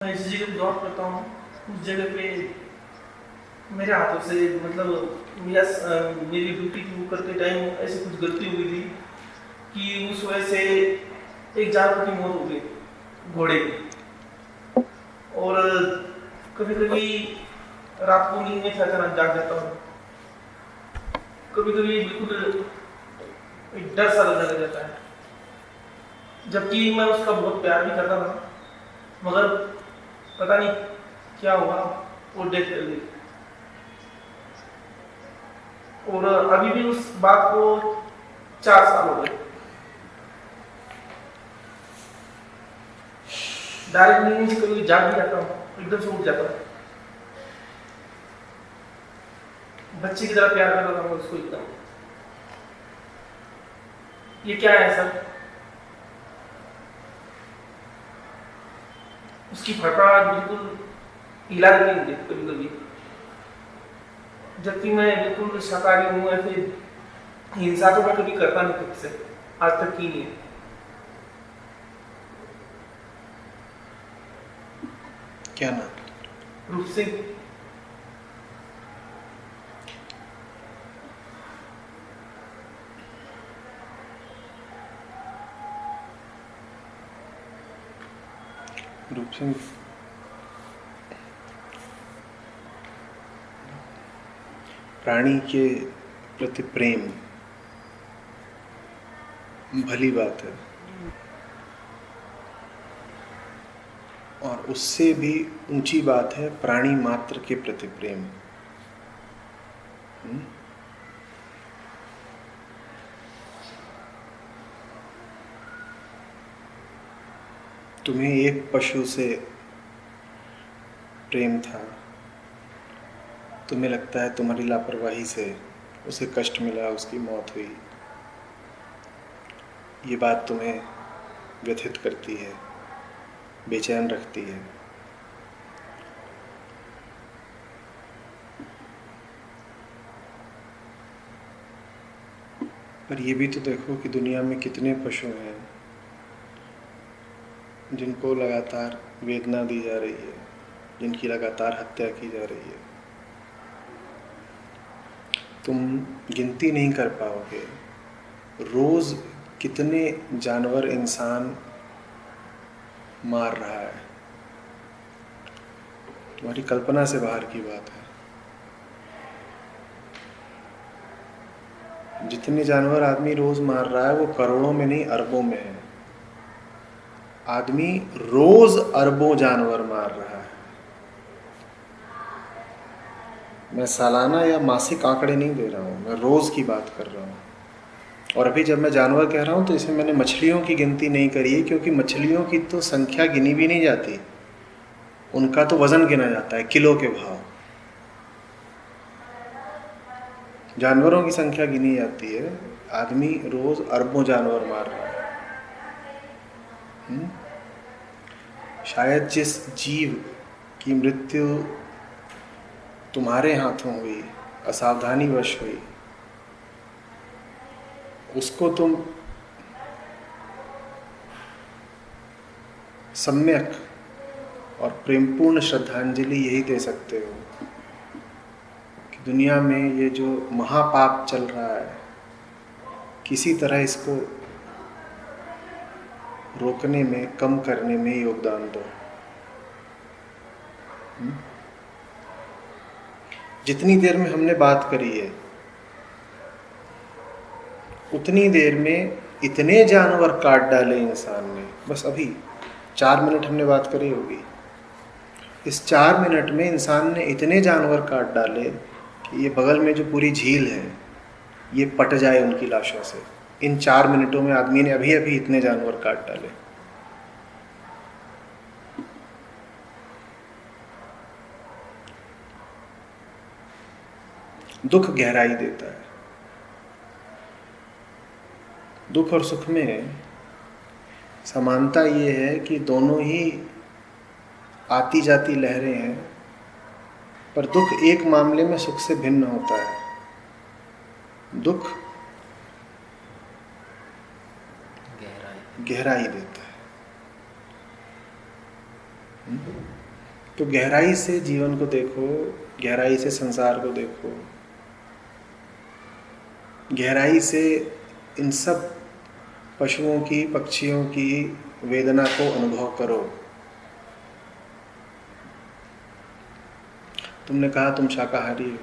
मैं जिस जगह पे जॉब करता हूँ उस जगह पे मेरे हाथों से मेरी ड्यूटी को करते टाइम ऐसी कुछ गलती हुई थी कि उस वजह से एक जानवर की मौत हो गई, घोड़े की। और कभी कभी रात को नींद में से अचानक जाग जाता हूँ, कभी कभी बिल्कुल एक डर सा लगने लग जाता है, जबकि मैं उसका बहुत प्यार भी करता था, मगर पता नहीं क्या हुआ, वो डेथ कर गई। और अभी भी उस बात को 4 साल हो गए। डायरेक्ट नींद से कभी जाग भी जाता हूँ, एकदम से उठ जाता हूँ। बच्चे की तरह प्यार करता था मैं उसको एकदम। ये क्या है सर? उसकी फड़फड़ाहट बिल्कुल हिला देती मुझे कभी कभी, जबकि मैं बिल्कुल शाकाहारी हूँ। ऐसे हिंसा तो मैं कभी करता नहीं खुद से, आज तक की नहीं है। क्या नाम? रूप सिंह। रूप सिंह, प्राणी के प्रति प्रेम भली बात है, और उससे भी ऊंची बात है प्राणी मात्र के प्रति प्रेम। तुम्हें एक पशु से प्रेम था, तुम्हें लगता है तुम्हारी लापरवाही से उसे कष्ट मिला, उसकी मौत हुई। ये बात तुम्हें व्यथित करती है, बेचैन रखती है। पर ये भी तो देखो कि दुनिया में कितने पशु हैं जिनको लगातार वेदना दी जा रही है, जिनकी लगातार हत्या की जा रही है। तुम गिनती नहीं कर पाओगे रोज कितने जानवर इंसान मार रहा है। तुम्हारी कल्पना से बाहर की बात है। जितने जानवर आदमी रोज मार रहा है वो करोड़ों में नहीं, अरबों में है। आदमी रोज अरबों जानवर मार रहा है। मैं सालाना या मासिक आंकड़े नहीं दे रहा हूँ, मैं रोज की बात कर रहा हूँ। और अभी जब मैं जानवर कह रहा हूँ तो इसमें मैंने मछलियों की गिनती नहीं करी है, क्योंकि मछलियों की तो संख्या गिनी भी नहीं जाती, उनका तो वजन गिना जाता है किलो के भाव। जानवरों की संख्या गिनी जाती है। आदमी रोज अरबों जानवर मार रहा है। शायद जिस जीव की मृत्यु तुम्हारे हाथों हुई, असावधानीवश हुई, उसको तुम सम्यक और प्रेमपूर्ण श्रद्धांजलि यही दे सकते हो कि दुनिया में ये जो महापाप चल रहा है, किसी तरह इसको रोकने में, कम करने में योगदान दो। जितनी देर में हमने बात करी है उतनी देर में इतने जानवर काट डाले इंसान ने। बस अभी 4 मिनट हमने बात करी होगी, इस 4 मिनट में इंसान ने इतने जानवर काट डाले कि ये बगल में जो पूरी झील है ये पट जाए उनकी लाशों से। इन 4 मिनटों में आदमी ने अभी अभी इतने जानवर काट डाले। दुख गहराई देता है। दुख और सुख में समानता ये है कि दोनों ही आती जाती लहरें हैं, पर दुख एक मामले में सुख से भिन्न होता है। दुख गहराई देता है। तो गहराई से जीवन को देखो, गहराई से संसार को देखो, गहराई से इन सब पशुओं की, पक्षियों की वेदना को अनुभव करो। तुमने कहा तुम शाकाहारी हो,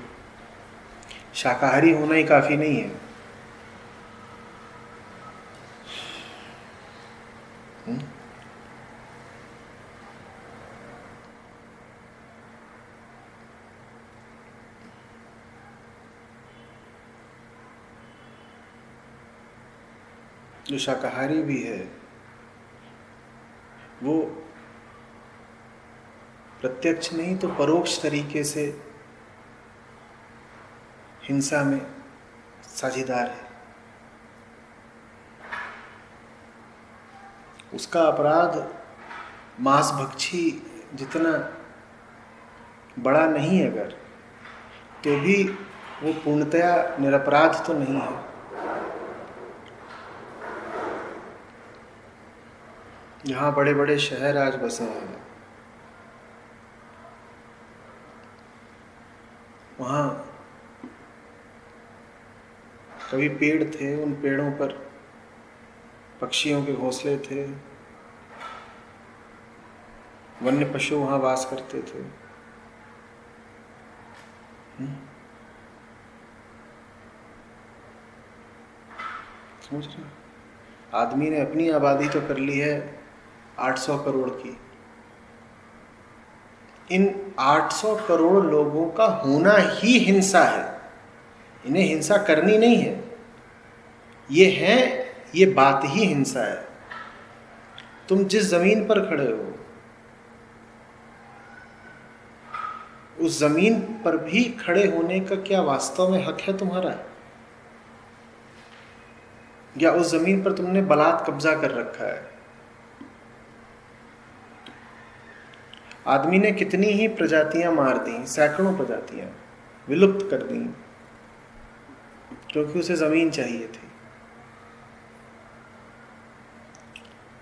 शाकाहारी होना ही काफी नहीं है। जो शाकाहारी भी है वो प्रत्यक्ष नहीं तो परोक्ष तरीके से हिंसा में साझेदार है। उसका अपराध मांस भक्षी जितना बड़ा नहीं है अगर, तो भी वो पूर्णतया निरपराध तो नहीं है। यहाँ बड़े बड़े शहर आज बसे हैं, वहाँ कभी पेड़ थे, उन पेड़ों पर पक्षियों के घोंसले थे, वन्य पशु वहाँ वास करते थे। समझ रहे? आदमी ने अपनी आबादी तो कर ली है 800 करोड़ की। इन 800 करोड़ लोगों का होना ही हिंसा है। इन्हें हिंसा करनी नहीं है, ये है, ये बात ही हिंसा है। तुम जिस जमीन पर खड़े हो उस जमीन पर भी खड़े होने का क्या वास्तव में हक है तुम्हारा? या उस जमीन पर तुमने बलात् कब्जा कर रखा है? आदमी ने कितनी ही प्रजातियां मार दी, सैकड़ों प्रजातियां विलुप्त कर दी, क्योंकि उसे जमीन चाहिए थी।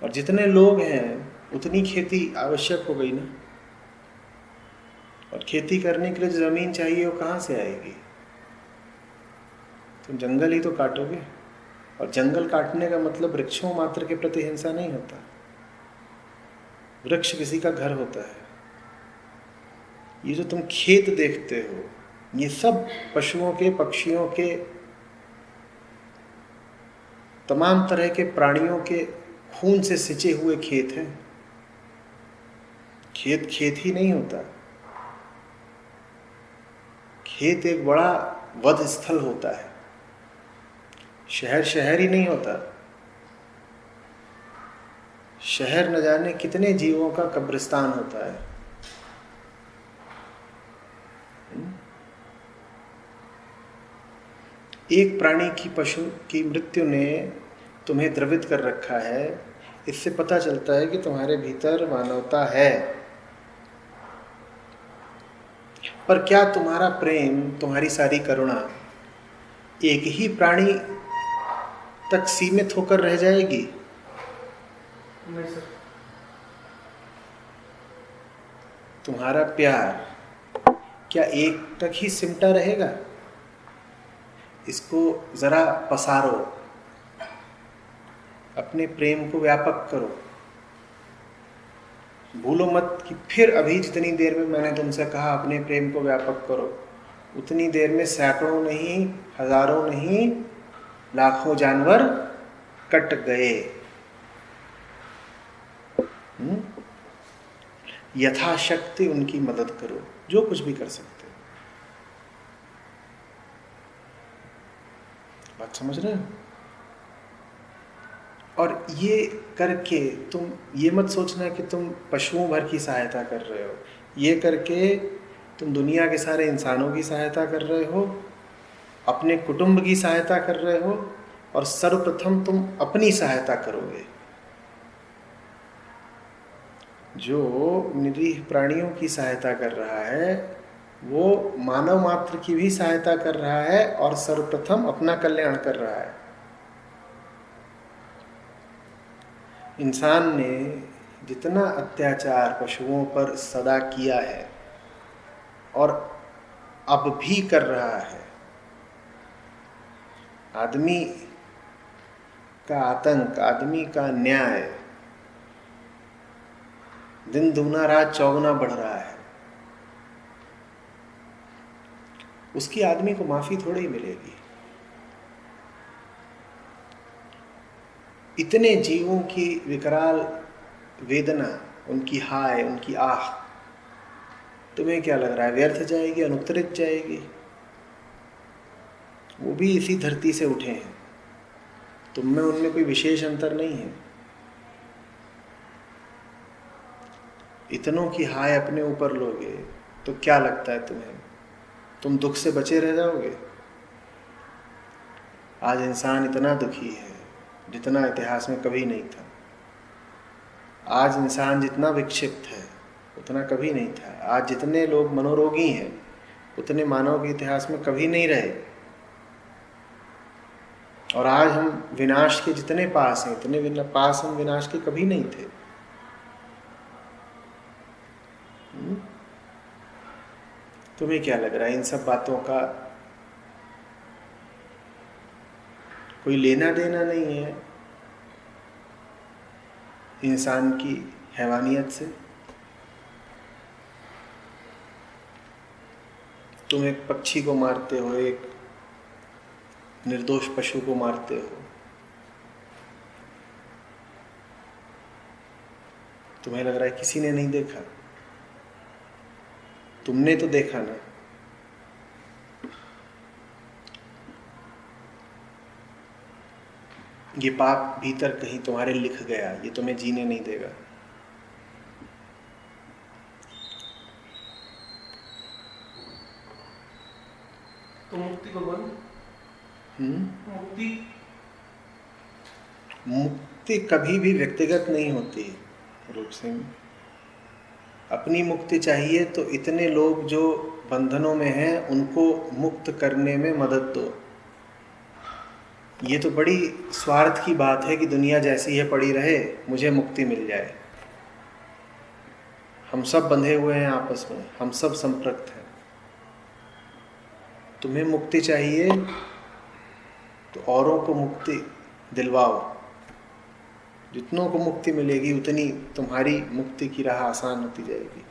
और जितने लोग हैं उतनी खेती आवश्यक हो गई ना। और खेती करने के लिए जो जमीन चाहिए वो कहाँ से आएगी? तुम जंगल ही तो काटोगे। और जंगल काटने का मतलब वृक्षों मात्र के प्रति हिंसा नहीं होता। वृक्ष किसी का घर होता है। ये जो तुम खेत देखते हो, ये सब पशुओं के, पक्षियों के, तमाम तरह के प्राणियों के खून से सिंचे हुए खेत हैं। खेत खेत ही नहीं होता। खेत एक बड़ा वध स्थल होता है। शहर शहर ही नहीं होता। शहर न जाने कितने जीवों का कब्रिस्तान होता है। एक प्राणी की, पशु की मृत्यु ने तुम्हें द्रवित कर रखा है। इससे पता चलता है कि तुम्हारे भीतर मानवता है। पर क्या तुम्हारा प्रेम, तुम्हारी सारी करुणा एक ही प्राणी तक सीमित होकर रह जाएगी? नहीं सर। तुम्हारा प्यार क्या एक तक ही सिमटा रहेगा? इसको जरा पसारो, अपने प्रेम को व्यापक करो। भूलो मत कि फिर अभी जितनी देर में मैंने तुमसे कहा अपने प्रेम को व्यापक करो, उतनी देर में सैकड़ों नहीं, हजारों नहीं, लाखों जानवर कट गए। यथाशक्ति उनकी मदद करो, जो कुछ भी कर सकते हो। बात समझ रहे हो? और ये करके तुम ये मत सोचना कि तुम पशुओं भर की सहायता कर रहे हो। ये करके तुम दुनिया के सारे इंसानों की सहायता कर रहे हो, अपने कुटुंब की सहायता कर रहे हो, और सर्वप्रथम तुम अपनी सहायता करोगे। जो निरीह प्राणियों की सहायता कर रहा है वो मानव मात्र की भी सहायता कर रहा है और सर्वप्रथम अपना कल्याण कर रहा है। इंसान ने जितना अत्याचार पशुओं पर सदा किया है और अब भी कर रहा है, आदमी का आतंक, आदमी का न्याय दिन दुगना रात चौगुना बढ़ रहा है, उसकी आदमी को माफी थोड़ी ही मिलेगी। इतने जीवों की विकराल वेदना, उनकी हाय, उनकी आह, तुम्हें क्या लग रहा है व्यर्थ जाएगी, अनुत्तरित जाएगी? वो भी इसी धरती से उठे हैं, तुम में उनमें कोई विशेष अंतर नहीं है। इतनों की हाय अपने ऊपर लोगे तो क्या लगता है तुम्हें, तुम दुख से बचे रह जाओगे? आज इंसान इतना दुखी है जितना इतिहास में कभी नहीं था। आज इंसान जितना विक्षिप्त है उतना कभी नहीं था। आज जितने लोग मनोरोगी हैं उतने मानव के इतिहास में कभी नहीं रहे। और आज हम विनाश के जितने पास हैं, इतने पास हम विनाश के कभी नहीं थे। तुम्हें क्या लग रहा है इन सब बातों का कोई लेना देना नहीं है इंसान की हैवानियत से? तुम एक पक्षी को मारते हो, एक निर्दोष पशु को मारते हो, तुम्हें लग रहा है किसी ने नहीं देखा? तुमने तो देखा ना। ये पाप भीतर कहीं तुम्हारे लिख गया, ये तुम्हें जीने नहीं देगा। तो मुक्ति भगवान, मुक्ति कभी भी व्यक्तिगत नहीं होती रूप सिंह। अपनी मुक्ति चाहिए तो इतने लोग जो बंधनों में हैं उनको मुक्त करने में मदद दो। ये तो बड़ी स्वार्थ की बात है कि दुनिया जैसी है पड़ी रहे, मुझे मुक्ति मिल जाए। हम सब बंधे हुए हैं आपस में, हम सब संपृक्त हैं। तुम्हें मुक्ति चाहिए तो औरों को मुक्ति दिलवाओ। जितनों को मुक्ति मिलेगी उतनी तुम्हारी मुक्ति की राह आसान होती जाएगी।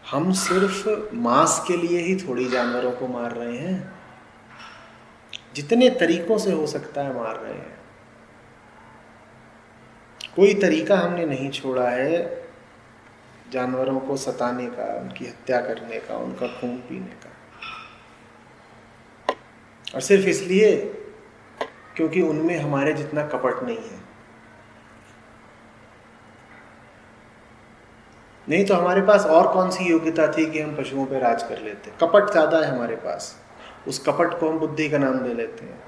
हम सिर्फ मांस के लिए ही थोड़ी जानवरों को मार रहे हैं, जितने तरीकों से हो सकता है मार रहे हैं। कोई तरीका हमने नहीं छोड़ा है जानवरों को सताने का, उनकी हत्या करने का, उनका खून पीने का। और सिर्फ इसलिए क्योंकि उनमें हमारे जितना कपट नहीं है। नहीं तो हमारे पास और कौन सी योग्यता थी कि हम पशुओं पर राज कर लेते। कपट ज्यादा है हमारे पास, उस कपट को हम बुद्धि का नाम दे लेते हैं।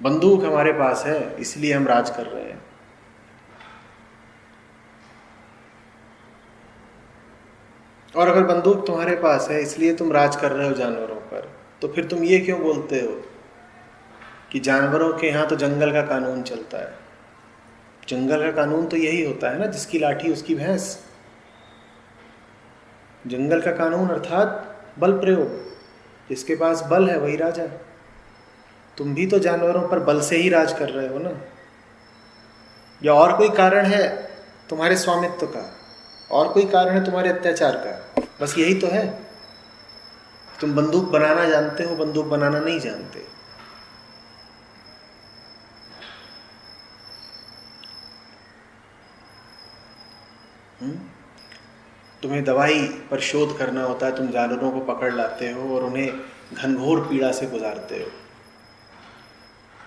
बंदूक हमारे पास है इसलिए हम राज कर रहे हैं। और अगर बंदूक तुम्हारे पास है इसलिए तुम राज कर रहे हो जानवरों पर, तो फिर तुम ये क्यों बोलते हो कि जानवरों के यहाँ तो जंगल का कानून चलता है? जंगल का कानून तो यही होता है ना, जिसकी लाठी उसकी भैंस। जंगल का कानून अर्थात बल प्रयोग, जिसके पास बल है वही राजा। तुम भी तो जानवरों पर बल से ही राज कर रहे हो ना। या और कोई कारण है तुम्हारे स्वामित्व का, और कोई कारण है तुम्हारे अत्याचार का? बस यही तो है। तुम बंदूक बनाना जानते हो, बंदूक बनाना नहीं जानते। तुम्हें दवाई पर शोध करना होता है, तुम जानवरों को पकड़ लाते हो और उन्हें घनघोर पीड़ा से गुजारते हो।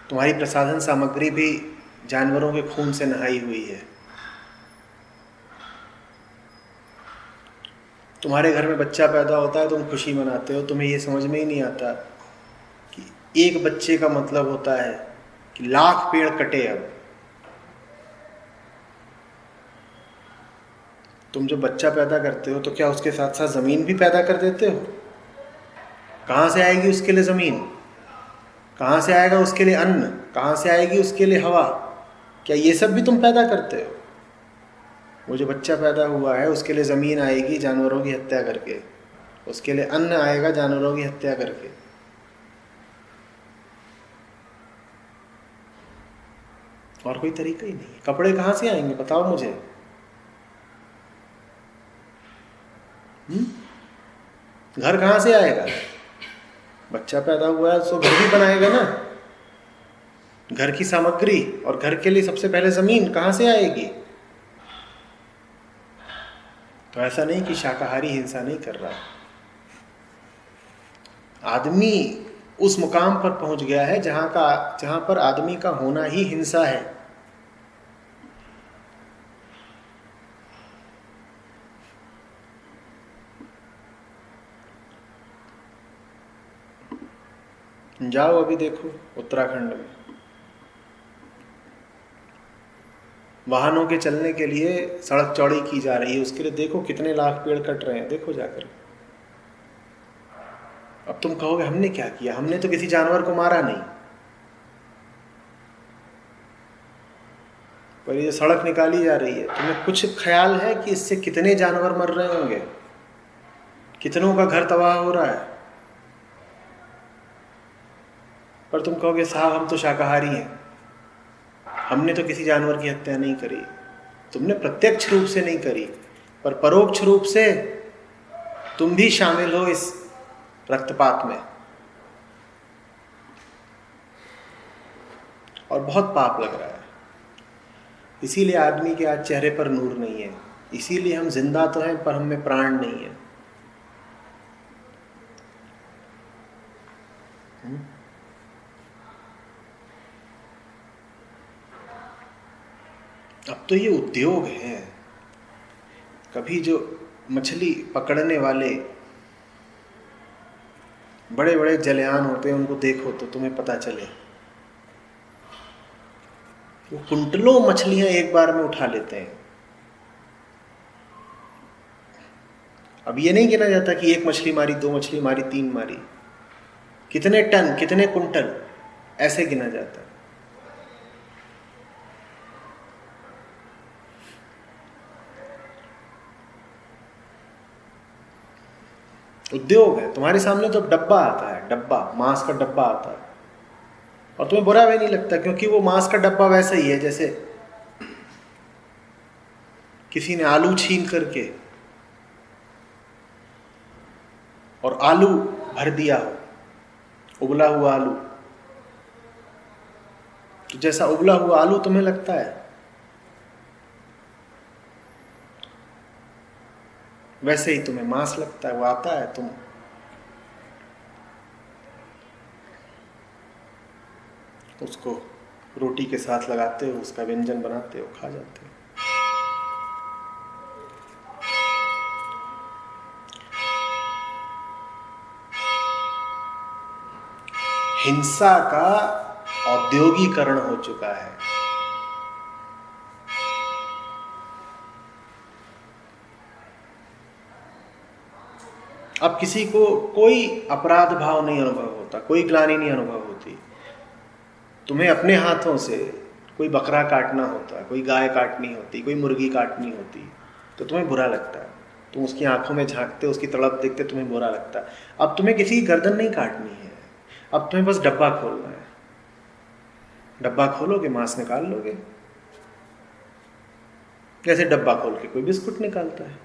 तुम्हारी प्रसाधन सामग्री भी जानवरों के खून से नहाई हुई है। तुम्हारे घर में बच्चा पैदा होता है, तुम खुशी मनाते हो। तुम्हें ये समझ में ही नहीं आता कि एक बच्चे का मतलब होता है कि लाख पेड़ कटे। अब तुम जब बच्चा पैदा करते हो तो क्या उसके साथ साथ जमीन भी पैदा कर देते हो? कहाँ से आएगी उसके लिए ज़मीन, कहाँ से आएगा उसके लिए अन्न, कहाँ से आएगी उसके लिए हवा? क्या ये सब भी तुम पैदा करते हो? वो जो बच्चा पैदा हुआ है उसके लिए ज़मीन आएगी जानवरों की हत्या करके, उसके लिए अन्न आएगा जानवरों की हत्या करके। और कोई तरीका ही नहीं है। कपड़े कहाँ से आएंगे बताओ मुझे? घर कहाँ से आएगा? बच्चा पैदा हुआ है तो घर भी बनाएगा ना, घर की सामग्री, और घर के लिए सबसे पहले ज़मीन कहाँ से आएगी? तो ऐसा नहीं कि शाकाहारी हिंसा नहीं कर रहा, आदमी उस मुकाम पर पहुंच गया है जहां पर आदमी का होना ही हिंसा है। जाओ अभी देखो उत्तराखंड में वाहनों के चलने के लिए सड़क चौड़ी की जा रही है, उसके लिए देखो कितने लाख पेड़ कट रहे हैं, देखो जाकर। अब तुम कहोगे हमने क्या किया? हमने तो किसी जानवर को मारा नहीं, पर ये सड़क निकाली जा रही है, तुम्हें कुछ ख्याल है कि इससे कितने जानवर मर रहे होंगे, कितनों का घर तबाह हो रहा है? पर तुम कहोगे साहब हम तो शाकाहारी हैं, हमने तो किसी जानवर की हत्या नहीं करी। तुमने प्रत्यक्ष रूप से नहीं करी, पर परोक्ष रूप से तुम भी शामिल हो इस रक्तपात में, और बहुत पाप लग रहा है। इसीलिए आदमी के आज चेहरे पर नूर नहीं है, इसीलिए हम जिंदा तो हैं पर हम में प्राण नहीं है। अब तो ये उद्योग है। कभी जो मछली पकड़ने वाले बड़े बड़े जलयान होते हैं उनको देखो तो तुम्हें पता चले, वो कुंटलों मछलियां एक बार में उठा लेते हैं। अब ये नहीं गिना जाता कि एक मछली मारी, दो मछली मारी, तीन मारी, कितने टन, कितने कुंटल, ऐसे गिना जाता है। उद्योग है। तुम्हारे सामने तो डब्बा आता है, डब्बा, मांस का डब्बा आता है, और तुम्हें बुरा भी नहीं लगता, क्योंकि वो मांस का डब्बा वैसा ही है जैसे किसी ने आलू छीन करके और आलू भर दिया हो, उबला हुआ आलू। तो जैसा उबला हुआ आलू तुम्हें लगता है, वैसे ही तुम्हें मांस लगता है। वो आता है, तुम उसको रोटी के साथ लगाते हो, उसका व्यंजन बनाते हो, खा जाते हो। हिंसा का औद्योगिकरण हो चुका है। अब किसी को कोई अपराध भाव नहीं अनुभव होता, कोई ग्लानि नहीं अनुभव होती। तुम्हें अपने हाथों से कोई बकरा काटना होता है, कोई गाय काटनी होती, कोई मुर्गी काटनी होती, तो तुम्हें बुरा लगता है। तुम उसकी आंखों में झांकते, उसकी तड़प देखते, तुम्हें बुरा लगता है। अब तुम्हें किसी की गर्दन नहीं काटनी है, अब तुम्हें बस डब्बा खोलना है। डब्बा खोलोगे, मांस निकाल लोगे। जैसे डब्बा खोल के कोई बिस्कुट निकालता है,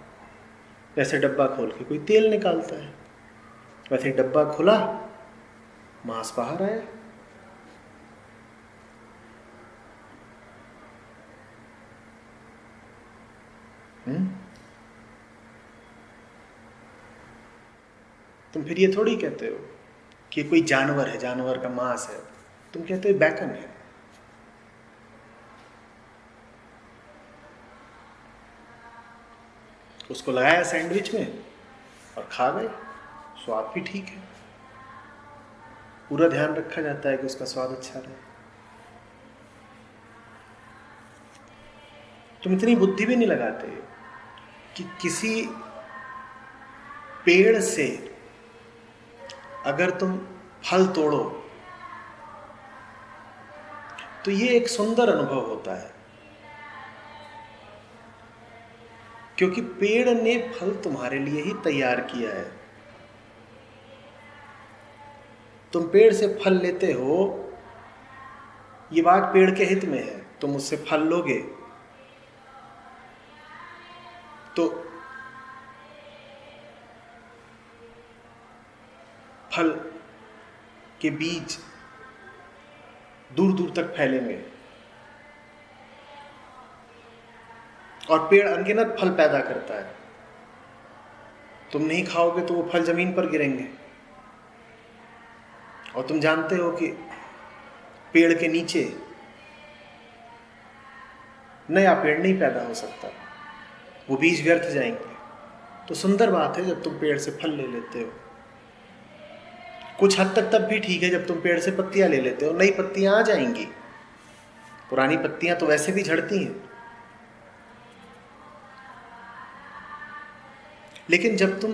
वैसे डब्बा खोल के कोई तेल निकालता है, वैसे डब्बा खुला, मांस बाहर आया। तुम फिर ये थोड़ी कहते हो कि कोई जानवर है, जानवर का मांस है, तुम कहते हो बैकन है। उसको लगाया सैंडविच में और खा गए, स्वाद भी ठीक है। पूरा ध्यान रखा जाता है कि उसका स्वाद अच्छा रहे। तुम इतनी बुद्धि भी नहीं लगाते कि किसी पेड़ से अगर तुम फल तोड़ो तो ये एक सुंदर अनुभव होता है, क्योंकि पेड़ ने फल तुम्हारे लिए ही तैयार किया है। तुम पेड़ से फल लेते हो, ये बात पेड़ के हित में है, तुम उससे फल लोगे तो फल के बीज दूर दूर तक फैलेंगे और पेड़ अनगिनत फल पैदा करता है। तुम नहीं खाओगे तो वो फल जमीन पर गिरेंगे। और तुम जानते हो कि पेड़ के नीचे नया पेड़ नहीं पैदा हो सकता, वो बीज व्यर्थ जाएंगे। तो सुंदर बात है जब तुम पेड़ से फल ले लेते हो। कुछ हद तक तब भी ठीक है जब तुम पेड़ से पत्तियां ले लेते हो, नई पत्तियां आ जाएंगी, पुरानी पत्तियां तो वैसे भी झड़ती हैं। लेकिन जब तुम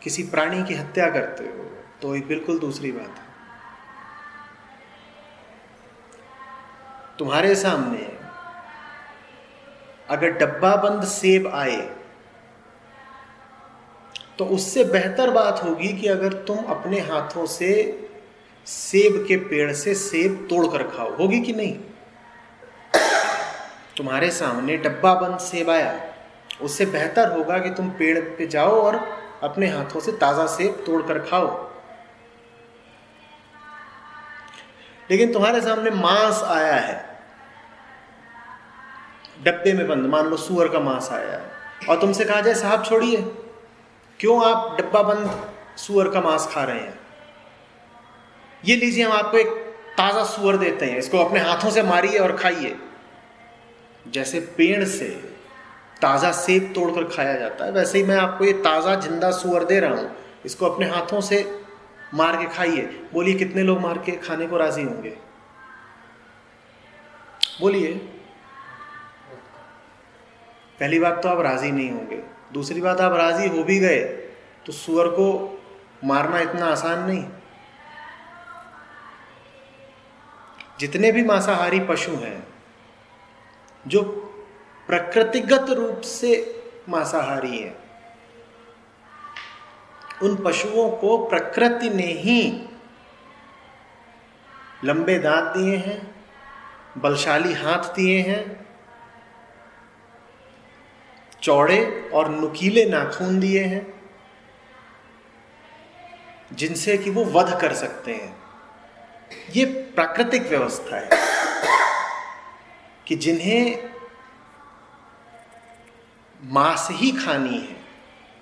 किसी प्राणी की हत्या करते हो तो एक बिल्कुल दूसरी बात है। तुम्हारे सामने अगर डब्बा बंद सेब आए तो उससे बेहतर बात होगी कि अगर तुम अपने हाथों से सेब के पेड़ से सेब तोड़कर खाओ। होगी कि नहीं? तुम्हारे सामने डब्बा बंद सेब आया, उससे बेहतर होगा कि तुम पेड़ पे जाओ और अपने हाथों से ताजा सेब तोड़कर खाओ। लेकिन तुम्हारे सामने मांस आया है डब्बे में बंद, मान लो सुअर का मांस आया है, और तुमसे कहा जाए साहब छोड़िए, क्यों आप डब्बा बंद सुअर का मांस खा रहे हैं? ये लीजिए, हम आपको एक ताजा सुअर देते हैं, इसको अपने हाथों से मारिए और खाइए। जैसे पेड़ से ताजा सेब तोड़कर खाया जाता है, वैसे ही मैं आपको ये ताजा जिंदा सुअर दे रहा हूं, इसको अपने हाथों से मार के खाइए। बोलिए कितने लोग मार के खाने को राजी होंगे? बोलिए। पहली बात तो आप राजी नहीं होंगे, दूसरी बात आप राजी हो भी गए तो सुअर को मारना इतना आसान नहीं। जितने भी मांसाहारी पशु हैं जो प्रकृतिगत रूप से मांसाहारी हैं, उन पशुओं को प्रकृति ने ही लंबे दांत दिए हैं, बलशाली हाथ दिए हैं, चौड़े और नुकीले नाखून दिए हैं, जिनसे कि वो वध कर सकते हैं। ये प्राकृतिक व्यवस्था है कि जिन्हें मांस ही खानी है,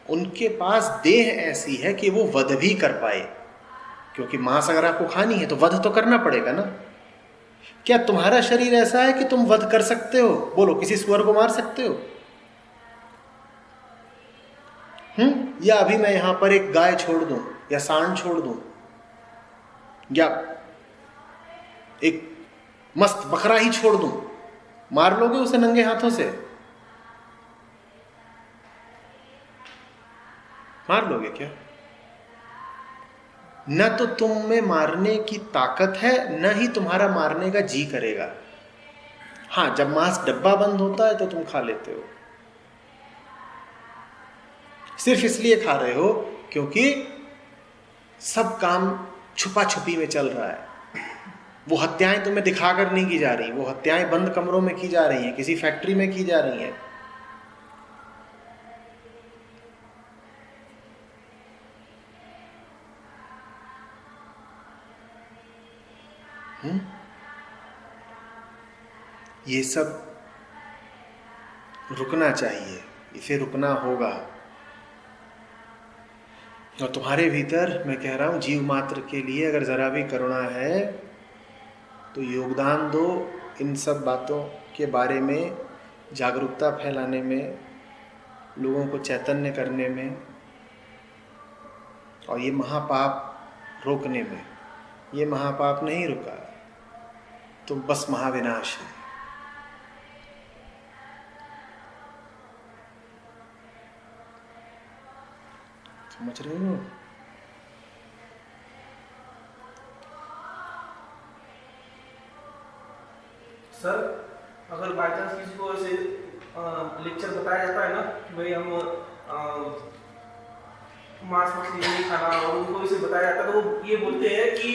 उनके पास देह ऐसी है कि वो वध भी कर पाए। क्योंकि मांस अगर आपको खानी है तो वध तो करना पड़ेगा ना। क्या तुम्हारा शरीर ऐसा है कि तुम वध कर सकते हो? बोलो, किसी सुअर को मार सकते हो? या अभी मैं यहां पर एक गाय छोड़ दूं या सांड छोड़ दूं या एक मस्त बकरा ही छोड़ दूं, मार लोगे उसे नंगे हाथों से? मार लोगे क्या? न तो तुम में मारने की ताकत है, न ही तुम्हारा मारने का जी करेगा। हां, जब मांस डब्बा बंद होता है तो तुम खा लेते हो, सिर्फ इसलिए खा रहे हो क्योंकि सब काम छुपा छुपी में चल रहा है। वो हत्याएं तुम्हें दिखाकर नहीं की जा रही, वो हत्याएं बंद कमरों में की जा रही हैं, किसी फैक्ट्री में की जा रही हैं। ये सब रुकना चाहिए, इसे रुकना होगा। और तुम्हारे भीतर मैं कह रहा हूं, जीव मात्र के लिए अगर जरा भी करुणा है तो योगदान दो इन सब बातों के बारे में जागरूकता फैलाने में, लोगों को चैतन्य करने में और ये महापाप रोकने में। ये महापाप नहीं रुका तो बस महाविनाश है। समझ रहे हो? सर अगर बाई चांस किसी को ऐसे लेक्चर बताया जाता है ना कि भाई हम मांस मछली नहीं खाना, और उनको इसे बताया जाता है तो वो ये बोलते हैं कि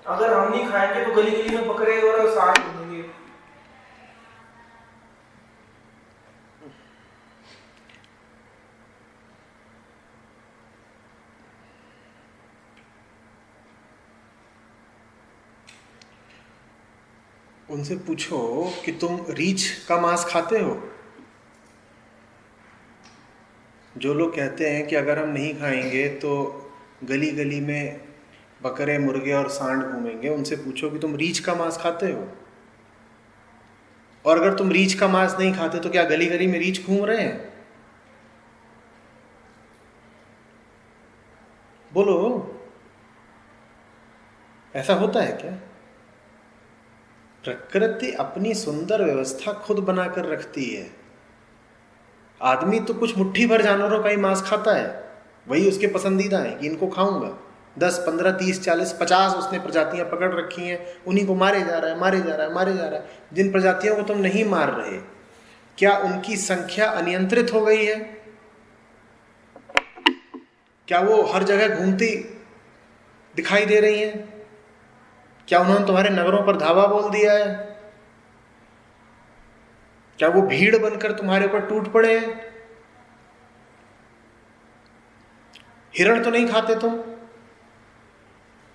अगर हम नहीं खाएंगे तो गली गली में बकरे और सांड घूमेंगे। उनसे पूछो कि तुम रीछ का मांस खाते हो? जो लोग कहते हैं कि अगर हम नहीं खाएंगे तो गली गली में बकरे मुर्गे और सांड घूमेंगे, उनसे पूछो कि तुम रीछ का मांस खाते हो? और अगर तुम रीछ का मांस नहीं खाते तो क्या गली गली में रीछ घूम रहे हैं? बोलो, ऐसा होता है क्या? प्रकृति अपनी सुंदर व्यवस्था खुद बनाकर रखती है। आदमी तो कुछ मुट्ठी भर जानवरों का ही मांस खाता है, वही उसके पसंदीदा है कि इनको खाऊंगा। 10, 15, 30, 40, 50 उसने प्रजातियां पकड़ रखी हैं, उन्हीं को मारे जा रहा है, मारे जा रहा है, मारे जा रहा है। जिन प्रजातियों को तुम नहीं मार रहे, क्या उनकी संख्या अनियंत्रित हो गई है? क्या वो हर जगह घूमती दिखाई दे रही हैं? क्या उन्होंने तुम्हारे नगरों पर धावा बोल दिया है? क्या वो भीड़ बनकर तुम्हारे ऊपर टूट पड़े हैं? हिरण तो नहीं खाते तुम,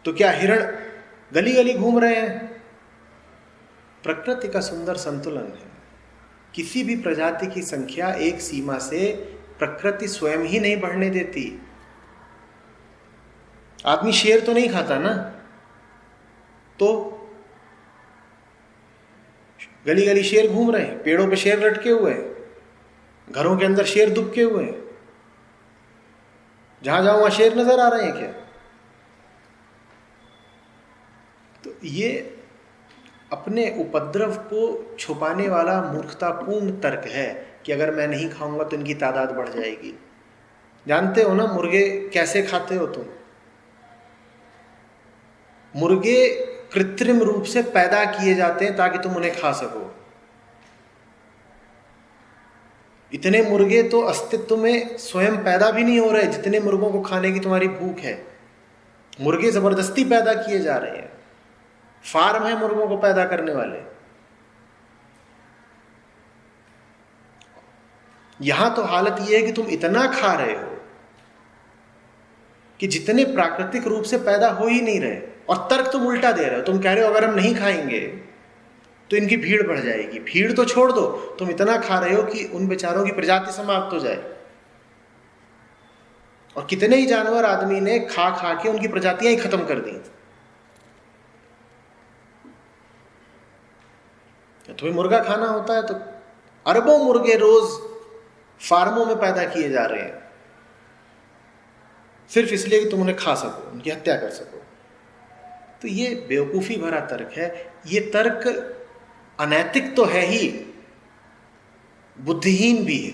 तो क्या हिरण गली गली घूम रहे हैं? प्रकृति का सुंदर संतुलन है। किसी भी प्रजाति की संख्या एक सीमा से प्रकृति स्वयं ही नहीं बढ़ने देती। आदमी शेर तो नहीं खाता ना, तो गली गली शेर घूम रहे हैं, पेड़ों पे शेर लटके हुए हैं, घरों के अंदर शेर दुबके हुए हैं, जहां जाओ वहां शेर नजर आ रहे हैं क्या? तो ये अपने उपद्रव को छुपाने वाला मूर्खतापूर्ण तर्क है कि अगर मैं नहीं खाऊंगा तो इनकी तादाद बढ़ जाएगी। जानते हो ना मुर्गे कैसे खाते हो तुम? मुर्गे कृत्रिम रूप से पैदा किए जाते हैं ताकि तुम उन्हें खा सको। इतने मुर्गे तो अस्तित्व में स्वयं पैदा भी नहीं हो रहे जितने मुर्गों को खाने की तुम्हारी भूख है। मुर्गे जबरदस्ती पैदा किए जा रहे हैं, फार्म है मुर्गों को पैदा करने वाले। यहां तो हालत यह है कि तुम इतना खा रहे हो कि जितने प्राकृतिक रूप से पैदा हो ही नहीं रहे, और तर्क तुम उल्टा दे रहे हो। तुम कह रहे हो अगर हम नहीं खाएंगे तो इनकी भीड़ बढ़ जाएगी। भीड़ तो छोड़ दो, तुम इतना खा रहे हो कि उन बेचारों की प्रजाति समाप्त हो जाए। और कितने ही जानवर आदमी ने खा खा के उनकी प्रजातियां ही खत्म कर दी। तुम्हें मुर्गा खाना होता है तो अरबों मुर्गे रोज फार्मों में पैदा किए जा रहे हैं, सिर्फ इसलिए कि तुम उन्हें खा सको, उनकी हत्या कर सको। तो ये बेवकूफ़ी भरा तर्क है। ये तर्क अनैतिक तो है ही, बुद्धिहीन भी है।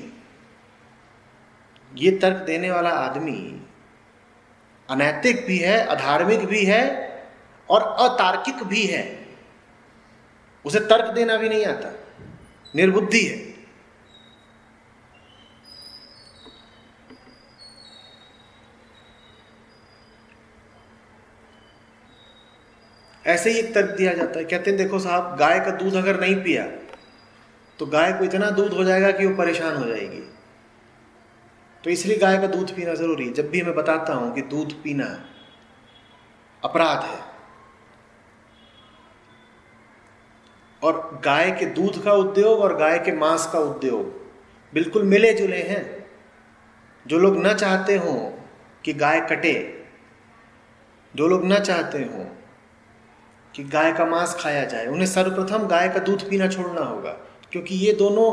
ये तर्क देने वाला आदमी अनैतिक भी है, अधार्मिक भी है और अतार्किक भी है। उसे तर्क देना भी नहीं आता, निर्बुद्धि है। ऐसे ही एक तर्क दिया जाता है, कहते हैं देखो साहब, गाय का दूध अगर नहीं पिया तो गाय को इतना दूध हो जाएगा कि वो परेशान हो जाएगी, तो इसलिए गाय का दूध पीना जरूरी है। जब भी मैं बताता हूं कि दूध पीना अपराध है और गाय के दूध का उद्योग और गाय के मांस का उद्योग बिल्कुल मिले जुले हैं। जो लोग न चाहते हों कि गाय कटे, जो लोग न चाहते हों कि गाय का मांस खाया जाए, उन्हें सर्वप्रथम गाय का दूध पीना छोड़ना होगा, क्योंकि ये दोनों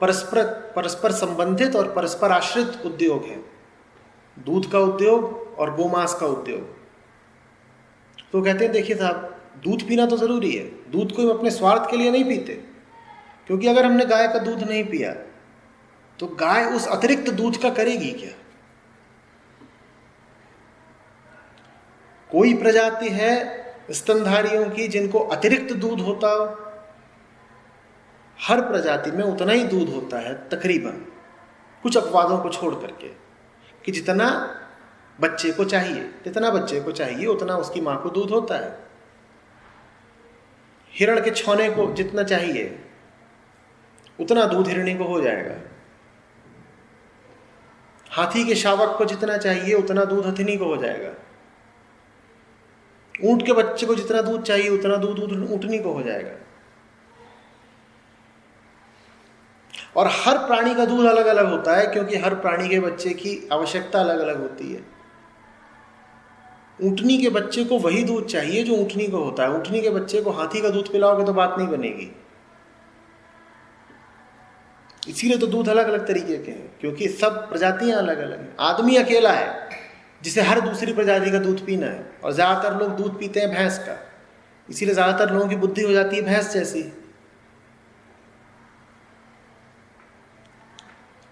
परस्पर संबंधित और परस्पर आश्रित उद्योग हैं, दूध का उद्योग और गोमांस का उद्योग। तो कहते हैं देखिए साहब, दूध पीना तो जरूरी है, दूध को हम अपने स्वार्थ के लिए नहीं पीते, क्योंकि अगर हमने गाय का दूध नहीं पिया तो गाय उस अतिरिक्त दूध का करेगी क्या? कोई प्रजाति है स्तनधारियों की जिनको अतिरिक्त दूध होता हो, हर प्रजाति में उतना ही दूध होता है तकरीबन, कुछ अपवादों को छोड़ करके, कि जितना बच्चे को चाहिए उतना उसकी माँ को दूध होता है। हिरण के छौने को जितना चाहिए उतना दूध हिरणी को हो जाएगा। हाथी के शावक को जितना चाहिए उतना दूध हथिनी को हो जाएगा। ऊंट के बच्चे को जितना दूध चाहिए उतना दूध ऊंटनी को हो जाएगा। और हर प्राणी का दूध अलग अलग होता है, क्योंकि हर प्राणी के बच्चे की आवश्यकता अलग अलग होती है। ऊंटनी के बच्चे को वही दूध चाहिए जो ऊंटनी को होता है। ऊंटनी के बच्चे को हाथी का दूध पिलाओगे तो बात नहीं बनेगी। इसीलिए तो दूध अलग अलग तरीके के हैं, क्योंकि सब प्रजातियां अलग अलग हैं। आदमी अकेला है जिसे हर दूसरी प्रजाति का दूध पीना है, और ज्यादातर लोग दूध पीते हैं भैंस का, इसीलिए ज्यादातर लोगों की बुद्धि हो जाती है भैंस जैसी।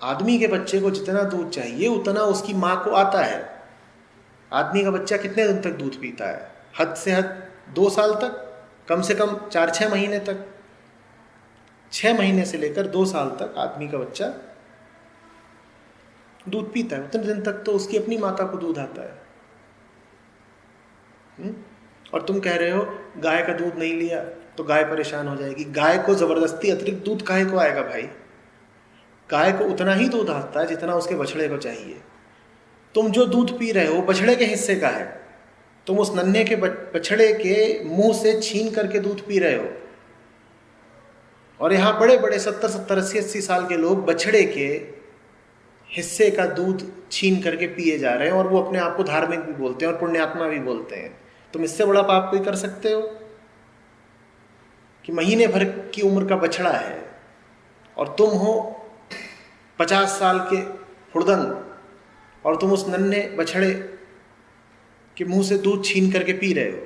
आदमी के बच्चे को जितना दूध चाहिए उतना उसकी माँ को आता है। आदमी का बच्चा कितने दिन तक दूध पीता है? हद से हद 2 साल तक, कम से कम 4-6 महीने तक। 6 महीने से लेकर 2 साल तक आदमी का बच्चा दूध पीता है। उतने दिन तक तो उसकी अपनी माता को दूध आता है। और तुम कह रहे हो गाय का दूध नहीं लिया तो गाय परेशान हो जाएगी। गाय को जबरदस्ती अतिरिक्त दूध काहे को आएगा भाई? गाय को उतना ही दूध आता है जितना उसके बछड़े को चाहिए। तुम जो दूध पी रहे हो बछड़े के हिस्से का है। तुम उस नन्हे के बछड़े के मुंह से छीन करके दूध पी रहे हो। और यहाँ बड़े बड़े 70-70, 80-80 साल के लोग बछड़े के हिस्से का दूध छीन करके पिए जा रहे हैं, और वो अपने आप को धार्मिक भी बोलते हैं और पुण्यात्मा भी बोलते हैं। तुम इससे बड़ा पाप कोई कर सकते हो कि महीने भर की उम्र का बछड़ा है और तुम हो 50 साल के हुड़दंग, और तुम उस नन्हे बछड़े के मुंह से दूध छीन करके पी रहे हो।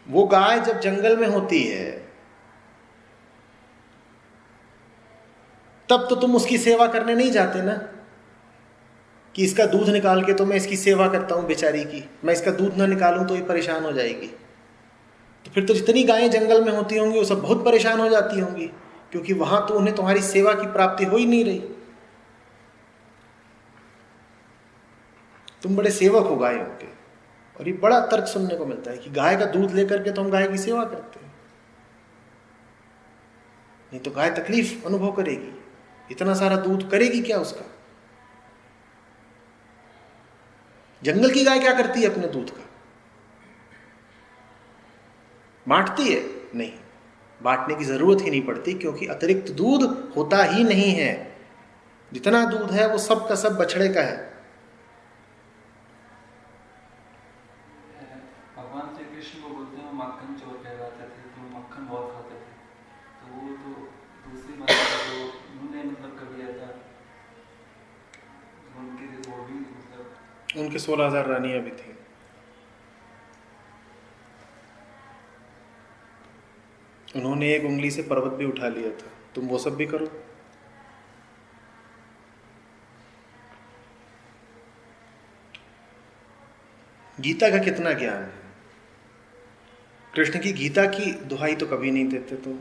वो गाय जब जंगल में होती है तब तो तुम उसकी सेवा करने नहीं जाते ना, कि इसका दूध निकाल के तो मैं इसकी सेवा करता हूं बेचारी की, मैं इसका दूध ना निकालूं तो ये परेशान हो जाएगी। तो फिर तो जितनी गायें जंगल में होती होंगी वो सब बहुत परेशान हो जाती होंगी, क्योंकि वहां तो उन्हें तुम्हारी सेवा की प्राप्ति हो ही नहीं रही। तुम बड़े सेवक हो गायों के। और ये बड़ा तर्क सुनने को मिलता है कि गाय का दूध लेकर के तो हम गाय की सेवा करते हैं, नहीं तो गाय तकलीफ अनुभव करेगी। इतना सारा दूध करेगी क्या उसका? जंगल की गाय क्या करती है अपने दूध का? बांटती है? नहीं, बांटने की जरूरत ही नहीं पड़ती, क्योंकि अतिरिक्त दूध होता ही नहीं है। जितना दूध है वो सब का सब बछड़े का है। भगवान श्री कृष्ण को बोलते हैं मक्खन चोर कहलाते थे, तो मक्खन बहुत खाते थे। तो वो तो दूसरी बात जो उन्होंने मतलब कभी ऐसा उनके वो भी मतलब उनके 16,000 रानियां भी थी। उन्होंने एक उंगली से पर्वत भी उठा लिया था। तुम वो सब भी करो। गीता का कितना ज्ञान है? कृष्ण की गीता की दुहाई तो कभी नहीं देते तुम।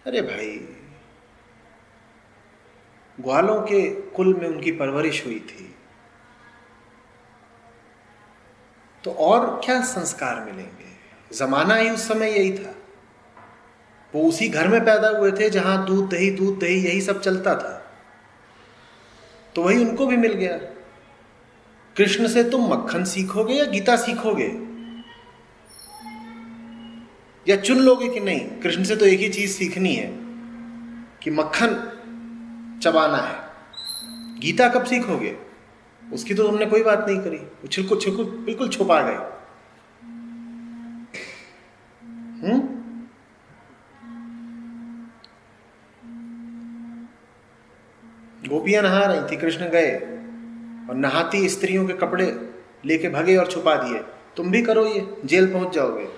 अरे भाई, ग्वालों के कुल में उनकी परवरिश हुई थी, तो और क्या संस्कार मिलेंगे? जमाना ही उस समय यही था। वो उसी घर में पैदा हुए थे जहां दूध दही यही सब चलता था, तो वही उनको भी मिल गया। कृष्ण से तुम मक्खन सीखोगे या गीता सीखोगे, या चुन लोगे कि नहीं कृष्ण से तो एक ही चीज सीखनी है कि मक्खन चबाना है। गीता कब सीखोगे? उसकी तो तुमने कोई बात नहीं करी, वो छिलको बिल्कुल छुपा गए। गोपियां नहा रही थी, कृष्ण गए और नहाती स्त्रियों के कपड़े लेके भगे और छुपा दिए। तुम भी करो ये, जेल पहुंच जाओगे।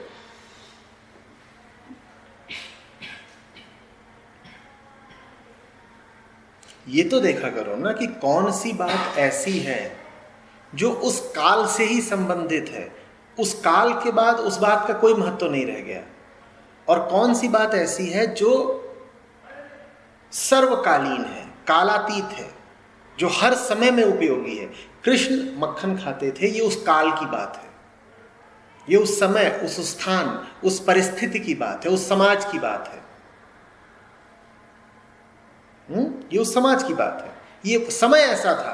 ये तो देखा करो ना कि कौन सी बात ऐसी है जो उस काल से ही संबंधित है। उस काल के बाद उस बात का कोई महत्व नहीं रह गया। और कौन सी बात ऐसी है जो सर्वकालीन है, कालातीत है, जो हर समय में उपयोगी है? कृष्ण मक्खन खाते थे, ये उस काल की बात है, ये उस समय, उस स्थान, उस परिस्थिति की बात है, उस समाज की बात है। ये उस समाज की बात है। ये समय ऐसा था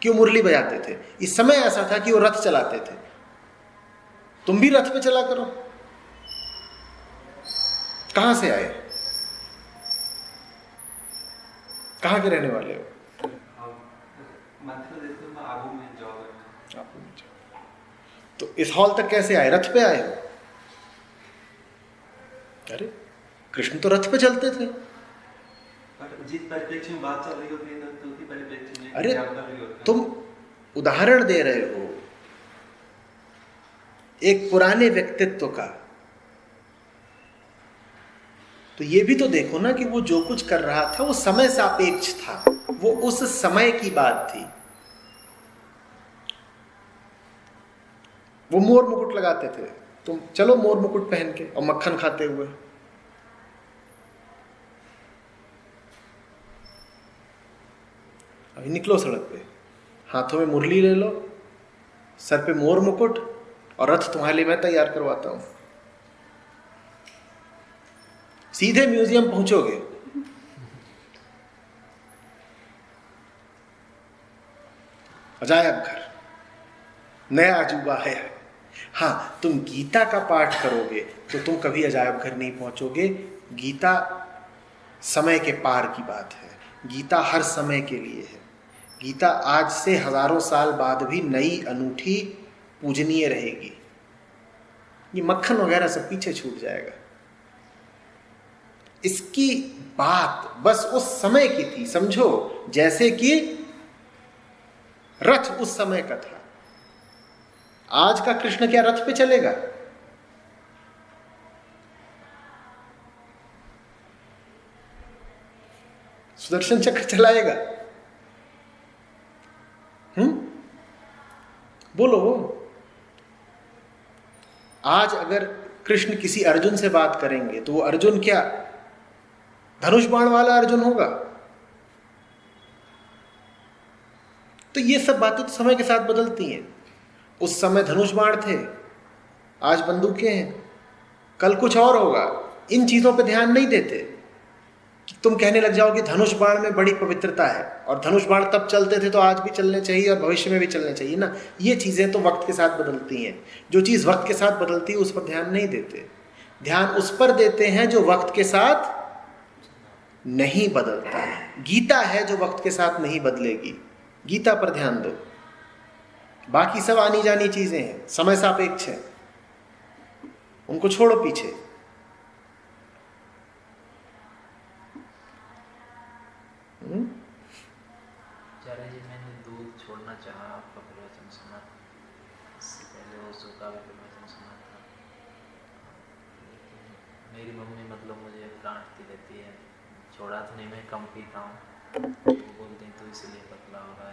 कि वो मुरली बजाते थे, इस समय ऐसा था कि वो रथ चलाते थे। तुम भी रथ पे चला करो। कहां से आए, कहां के रहने वाले हो? मध्य प्रदेश में आबू में जॉब है। तो इस हॉल तक कैसे आए? रथ पे आए हो? अरे कृष्ण तो रथ पे चलते थे। पर जिस परिप्रेक्ष्य में बात चल रही होती है तो उसी परिप्रेक्ष्य में अरे एग्जाम्पल भी होता है। तुम उदाहरण दे रहे हो एक पुराने व्यक्तित्व का, तो ये भी तो देखो ना कि वो जो कुछ कर रहा था वो समय सापेक्ष था, वो उस समय की बात थी। वो मोर मुकुट लगाते थे, तुम चलो मोर मुकुट पहन के और मक्खन खाते हुए। अभी निकलो सड़क पे, हाथों में मुरली ले लो, सर पे मोर मुकुट, और रथ तुम्हारे लिए मैं तैयार करवाता हूं। सीधे म्यूजियम पहुंचोगे। अजायब घर, नया अजूबा है। हाँ, तुम गीता का पाठ करोगे तो तुम कभी अजायब घर नहीं पहुंचोगे। गीता समय के पार की बात है, गीता हर समय के लिए है। गीता आज से हजारों साल बाद भी नई, अनूठी, पूजनीय रहेगी। ये मक्खन वगैरह सब पीछे छूट जाएगा। इसकी बात बस उस समय की थी, समझो, जैसे कि रथ उस समय का था। आज का कृष्ण क्या रथ पे चलेगा? सुदर्शन चक्र चलाएगा? बोलो। आज अगर कृष्ण किसी अर्जुन से बात करेंगे तो वो अर्जुन क्या धनुष बाण वाला अर्जुन होगा? तो ये सब बातें तो समय के साथ बदलती हैं। उस समय धनुष बाण थे, आज बंदूकें हैं, कल कुछ और होगा। इन चीजों पे ध्यान नहीं देते कि तुम कहने लग जाओ कि धनुष बाण में बड़ी पवित्रता है, और धनुष बाण तब चलते थे तो आज भी चलने चाहिए और भविष्य में भी चलने चाहिए ना। ये चीजें तो वक्त के साथ बदलती हैं। जो चीज वक्त के साथ बदलती है उस पर ध्यान नहीं देते। ध्यान उस पर देते हैं जो वक्त के साथ नहीं बदलता है। गीता है जो वक्त के साथ नहीं बदलेगी, गीता पर ध्यान दो। बाकी सब आनी जानी चीजें हैं, समय सापेक्ष है, उनको छोड़ो पीछे। आचार्य जी, मैंने दूध छोड़ना चाहा, आपका प्रवचन सुना, इससे पहले ओशो का भी प्रवचन सुना था, लेकिन मेरी मम्मी मतलब मुझे डांटती रहती है। छोड़ा तो नहीं, मैं कम पीता हूँ, वो बोलती तो इसलिए पतला हो रहा है।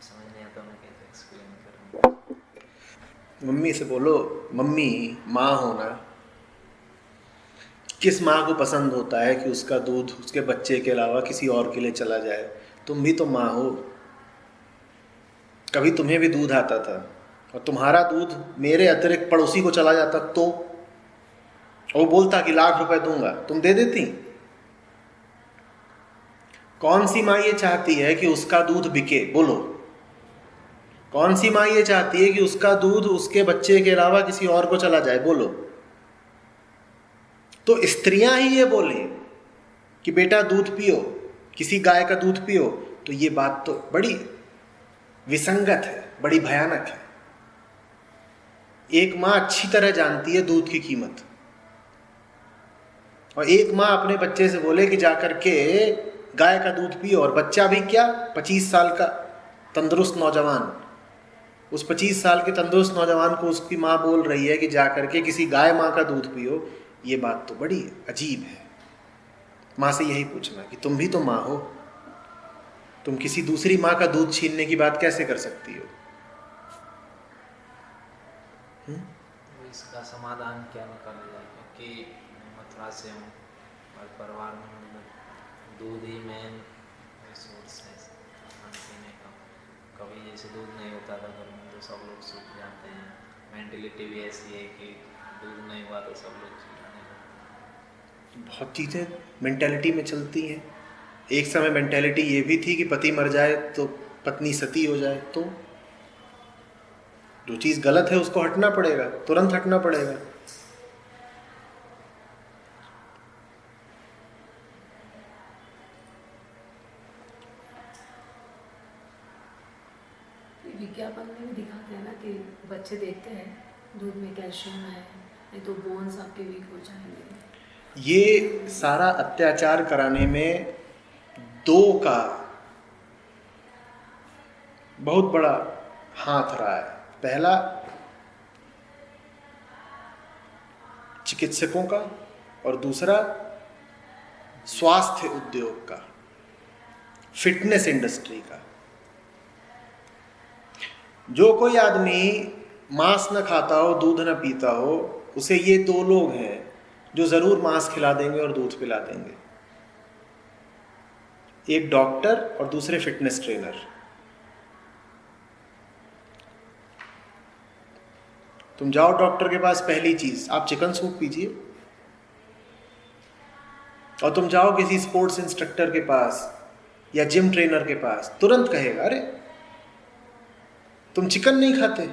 समझ नहीं आता मैं कैसे एक्सप्लेन करूँ। मम्मी से बोलो, मम्मी माँ होना, किस माँ को पसंद होता है कि उसका दूध उसके बच्चे के अलावा किसी और के लिए चला जाए? तुम भी तो माँ हो, कभी तुम्हें भी दूध आता था, और तुम्हारा दूध मेरे अतिरिक्त पड़ोसी को चला जाता तो वो बोलता कि लाख रुपए दूंगा, तुम दे देती? कौन सी माँ ये चाहती है कि उसका दूध बिके? बोलो, कौन सी माँ ये चाहती है कि उसका दूध उसके बच्चे के अलावा किसी और को चला जाए? बोलो। तो स्त्रियां ही ये बोले कि बेटा दूध पियो, किसी गाय का दूध पियो, तो ये बात तो बड़ी विसंगत है, बड़ी भयानक है। एक माँ अच्छी तरह जानती है दूध की कीमत, और एक माँ अपने बच्चे से बोले कि जाकर के गाय का दूध पियो, और बच्चा भी क्या, 25 साल का तंदुरुस्त नौजवान, उस 25 साल के तंदुरुस्त नौजवान को उसकी माँ बोल रही है कि जाकर के किसी गाय माँ का दूध पियो। ये बात तो बड़ी अजीब है। माँ से यही पूछना कि तुम भी तो माँ हो, तुम किसी दूसरी माँ का दूध छीनने की बात कैसे कर सकती हो? तो इसका समाधान क्या निकाला जाए? क्योंकि मैं मथुरा से हूँ और परिवार में मतलब दूध ही मेन रिसोर्स है खाने पीने का। कभी जैसे दूध नहीं होता था घर में तो सब लोग सूख जाते हैं। मेंटलिटी भी ऐसी है कि दूध नहीं हुआ तो सब लोग सूखने लगते हैं। बहुत चीज़ें मेंटालिटी में चलती हैं। एक समय मेंटालिटी ये भी थी कि पति मर जाए तो पत्नी सती हो जाए, तो जो चीज़ गलत है उसको हटना पड़ेगा, तुरंत हटना पड़ेगा। विज्ञापन में भी दिखाते हैं ना कि बच्चे देखते हैं दूध में कैल्शियम है, नहीं तो बोन्स आपके वीक हो जाएंगे। ये सारा अत्याचार कराने में दो का बहुत बड़ा हाथ रहा है। पहला चिकित्सकों का और दूसरा स्वास्थ्य उद्योग का, फिटनेस इंडस्ट्री का। जो कोई आदमी मांस न खाता हो, दूध न पीता हो, उसे ये दो लोग हैं जो जरूर मांस खिला देंगे और दूध पिला देंगे। एक डॉक्टर और दूसरे फिटनेस ट्रेनर। तुम जाओ डॉक्टर के पास, पहली चीज आप चिकन सूप पीजिए, और तुम जाओ किसी स्पोर्ट्स इंस्ट्रक्टर के पास या जिम ट्रेनर के पास, तुरंत कहेगा अरे तुम चिकन नहीं खाते,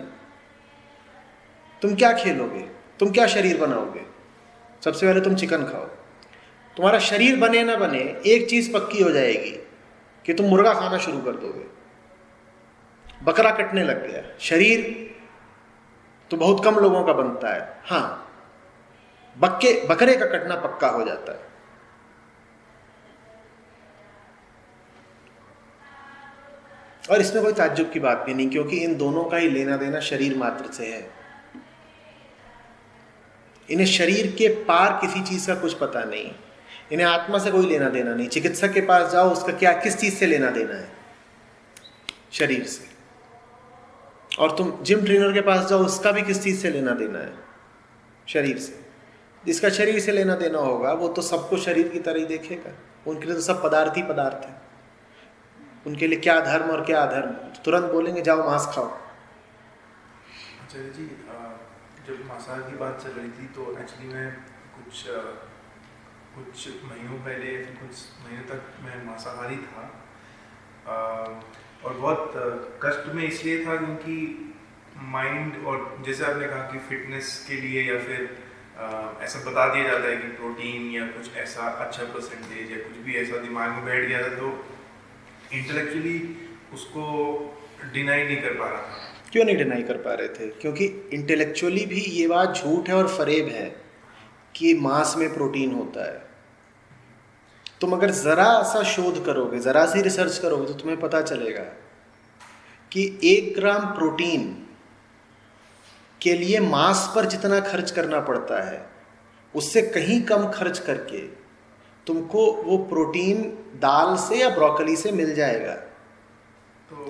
तुम क्या खेलोगे, तुम क्या शरीर बनाओगे। सबसे पहले तुम चिकन खाओ। तुम्हारा शरीर बने ना बने, एक चीज पक्की हो जाएगी कि तुम मुर्गा खाना शुरू कर दोगे। बकरा कटने लग गया, शरीर तो बहुत कम लोगों का बनता है, हाँ बकरे का कटना पक्का हो जाता है। और इसमें कोई ताज्जुब की बात भी नहीं, क्योंकि इन दोनों का ही लेना देना शरीर मात्र से है। इन्हें शरीर के पार किसी चीज का कुछ पता नहीं, इन्हें आत्मा से कोई लेना देना नहीं। चिकित्सक के पास जाओ, उसका क्या किस चीज से लेना देना है, शरीर से। और तुम जिम ट्रेनर के पास जाओ, उसका भी किस चीज से लेना देना है, शरीर से। जिसका शरीर से लेना देना होगा वो तो सबको शरीर की तरह ही देखेगा। उनके लिए तो सब पदार्थ ही पदार्थ है। उनके लिए क्या धर्म और क्या अधर्म, तुरंत बोलेंगे जाओ मांस खाओ। आचार्य जी, जब मांसाहार की बात चल रही थी तो एक्चुअली मैं कुछ महीनों पहले, कुछ महीनों तक मैं मांसाहारी था, और बहुत कष्ट में इसलिए था क्योंकि माइंड, और जैसे आपने कहा कि फिटनेस के लिए या फिर ऐसा बता दिया जाता है कि प्रोटीन या कुछ ऐसा अच्छा परसेंटेज या कुछ भी ऐसा दिमाग में बैठ गया था, तो इंटेलेक्चुअली उसको डिनाई नहीं कर पा रहा था। क्यों नहीं डिनाई कर पा रहे थे? क्योंकि इंटेलेक्चुअली भी ये बात झूठ है और फरेब है कि मांस में प्रोटीन होता है। तुम अगर जरा सा शोध करोगे, जरा सी रिसर्च करोगे, तो तुम्हें पता चलेगा कि 1 ग्राम प्रोटीन के लिए मांस पर जितना खर्च करना पड़ता है, उससे कहीं कम खर्च करके तुमको वो प्रोटीन दाल से या ब्रोकली से मिल जाएगा।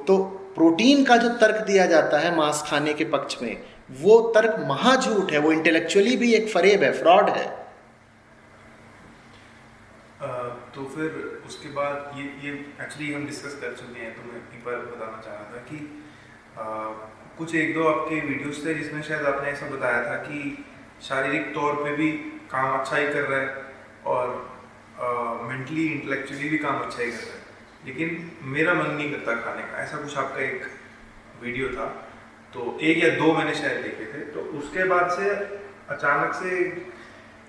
तो प्रोटीन का जो तर्क दिया जाता है मांस खाने के पक्ष में, वो तर्क महाझूठ है। वो इंटेलेक्चुअली भी एक फरेब है, फ्रॉड है। तो फिर उसके बाद ये एक्चुअली हम डिस्कस कर चुके हैं, तो मैं एक बार बताना चाह रहा था कि कुछ 1-2 आपके वीडियोस थे जिसमें शायद आपने ऐसा बताया था कि शारीरिक तौर पे भी काम अच्छा ही कर रहा है और मेंटली इंटेलेक्चुअली भी काम अच्छा ही कर रहा है, लेकिन मेरा मन नहीं करता खाने का। ऐसा कुछ आपका एक वीडियो था, तो 1 या 2 मैंने शायद देखे थे। तो उसके बाद से अचानक से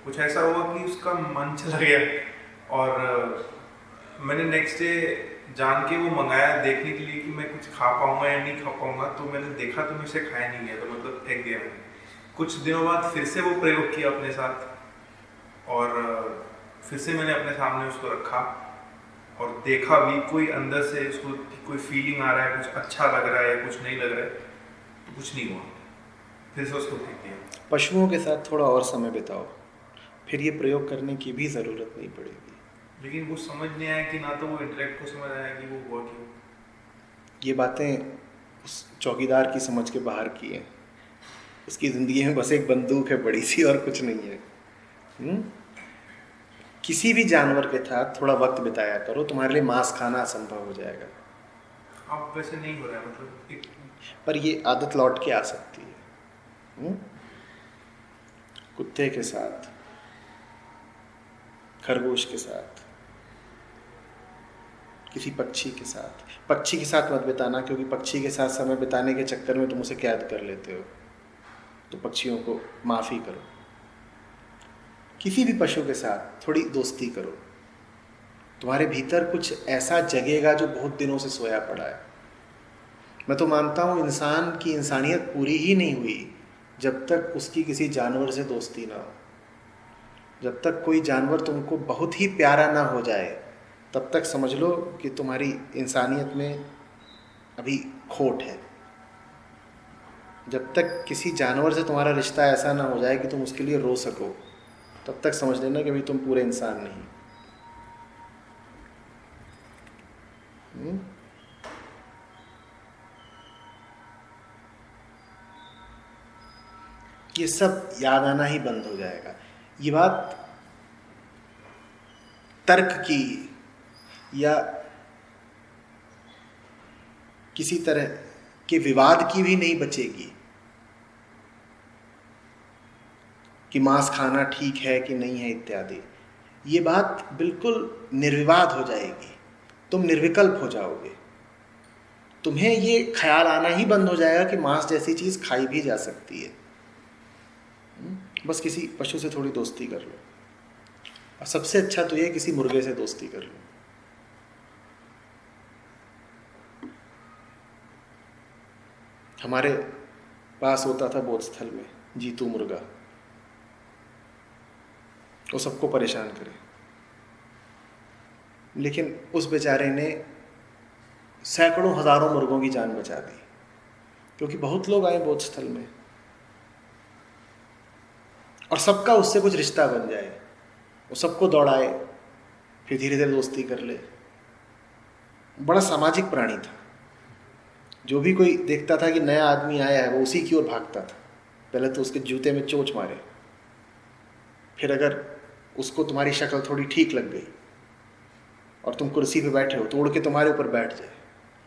कुछ ऐसा हुआ कि उसका मन चला गया, और मैंने नेक्स्ट डे जान के वो मंगाया देखने के लिए कि मैं कुछ खा पाऊंगा या नहीं खा पाऊंगा। तो मैंने देखा तो मुझसे खाया नहीं गया, तो मतलब थक गया मैं। कुछ दिनों बाद फिर से वो प्रयोग किया अपने साथ, और फिर से मैंने अपने सामने उसको रखा और देखा भी, कोई अंदर से उसको कोई फीलिंग आ रहा है, कुछ अच्छा लग रहा है, कुछ नहीं लग रहा है, तो कुछ नहीं हुआ। फिर से उसको फेंक दिया। पशुओं के साथ थोड़ा और समय बिताओ, फिर ये प्रयोग करने की भी ज़रूरत नहीं पड़ेगी। लेकिन वो समझ नहीं आया कि ना तो वो इंटेलेक्ट को समझ आया कि वो हुआ क्यों। ये बातें उस चौकीदार की समझ के बाहर की हैं। उसकी ज़िंदगी में बस एक बंदूक है बड़ी सी और कुछ नहीं है। किसी भी जानवर के साथ थोड़ा वक्त बिताया करो, तुम्हारे लिए मांस खाना असंभव हो जाएगा। अब वैसे नहीं हो रहा है, मतलब एक पर ये आदत लौट के आ सकती है। कुत्ते के साथ, खरगोश के साथ, किसी पक्षी के साथ। पक्षी के साथ मत बिताना, क्योंकि पक्षी के साथ समय बिताने के चक्कर में तुम उसे कैद कर लेते हो, तो पक्षियों को माफ़ी करो। किसी भी पशु के साथ थोड़ी दोस्ती करो, तुम्हारे भीतर कुछ ऐसा जगेगा जो बहुत दिनों से सोया पड़ा है। मैं तो मानता हूँ इंसान की इंसानियत पूरी ही नहीं हुई जब तक उसकी किसी जानवर से दोस्ती ना हो। जब तक कोई जानवर तुमको बहुत ही प्यारा ना हो जाए, तब तक समझ लो कि तुम्हारी इंसानियत में अभी खोट है। जब तक किसी जानवर से तुम्हारा रिश्ता ऐसा ना हो जाए कि तुम उसके लिए रो सको, तब तक समझ लेना कि अभी तुम पूरे इंसान नहीं। ये सब याद आना ही बंद हो जाएगा। ये बात तर्क की या किसी तरह के विवाद की भी नहीं बचेगी कि मांस खाना ठीक है कि नहीं है इत्यादि। ये बात बिल्कुल निर्विवाद हो जाएगी, तुम निर्विकल्प हो जाओगे। तुम्हें ये ख्याल आना ही बंद हो जाएगा कि मांस जैसी चीज़ खाई भी जा सकती है। बस किसी पशु से थोड़ी दोस्ती कर लो, और सबसे अच्छा तो ये किसी मुर्गे से दोस्ती कर लो। हमारे पास होता था बोधस्थल में जीतू मुर्गा, वो सबको परेशान करे, लेकिन उस बेचारे ने सैकड़ों हजारों मुर्गों की जान बचा दी, क्योंकि बहुत लोग आए बोधस्थल में और सबका उससे कुछ रिश्ता बन जाए, वो सबको दौड़ाए, फिर धीरे धीरे दोस्ती कर ले। बड़ा सामाजिक प्राणी था। जो भी कोई देखता था कि नया आदमी आया है, वो उसी की ओर भागता था। पहले तो उसके जूते में चोंच मारे, फिर अगर उसको तुम्हारी शक्ल थोड़ी ठीक लग गई और तुम कुर्सी पे बैठे हो तो उड़ के तुम्हारे ऊपर बैठ जाए।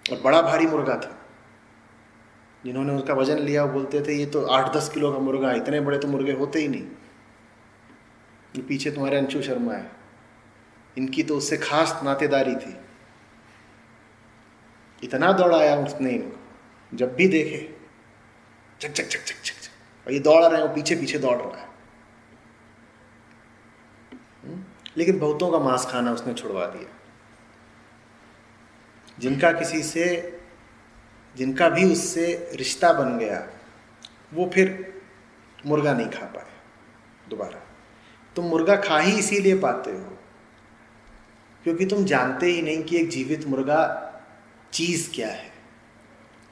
और बड़ा भारी मुर्गा था, जिन्होंने उसका वजन लिया वो बोलते थे ये तो 8-10 किलो का मुर्गा है, इतने बड़े तो मुर्गे होते ही नहीं। ये पीछे तुम्हारे अंशु शर्मा है, इनकी तो उससे खास नातेदारी थी। इतना दौड़ाया उसने इनको, जब भी देखे चक चक चक चक चक चक, और ये दौड़ रहे हैं, वो पीछे पीछे दौड़ रहा है। लेकिन बहुतों का मांस खाना उसने छुड़वा दिया। जिनका भी उससे रिश्ता बन गया, वो फिर मुर्गा नहीं खा पाए दोबारा। तुम मुर्गा खा ही इसीलिए पाते हो क्योंकि तुम जानते ही नहीं कि एक जीवित मुर्गा चीज़ क्या है।